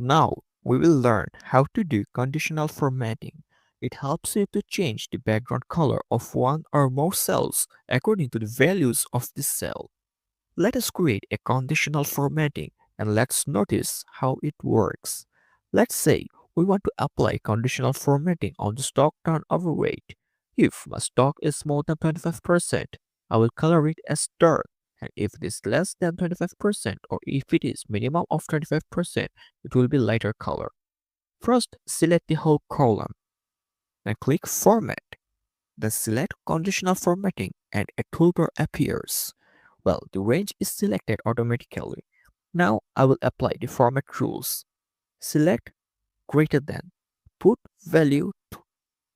Now we will learn how to do conditional formatting. It helps you to change the background color of one or more cells according to the values of the cell. Let us create a conditional formatting and let's notice how it works. Let's say we want to apply conditional formatting on the stock turnover rate. If my stock is more than 25%, I will color it as dark. And if it is less than 25% or if it is minimum of 25%, it will be lighter color. First, select the whole column. Then click Format. Then select Conditional Formatting and a toolbar appears. Well, the range is selected automatically. Now I will apply the format rules. Select greater than. Put value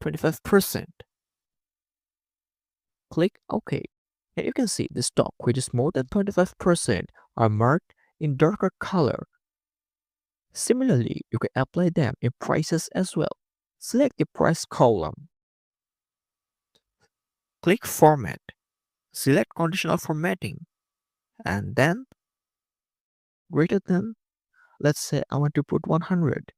25%. Click OK. And you can see the stock which is more than 25% are marked in darker color. Similarly, you can apply them in prices as well. Select the price column. Click Format. Select Conditional Formatting and then greater than. Let's say I want to put 100.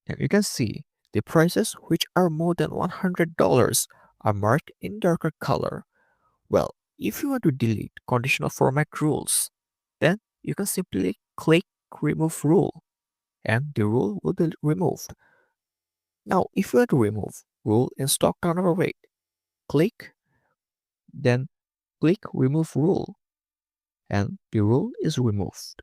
And you can see the prices which are more than $100 are marked in darker color. Well, if you want to delete conditional format rules, then you can simply click Remove Rule and the rule will be removed. Now, if you want to remove rule in stock turnover rate, click, then click Remove Rule and the rule is removed.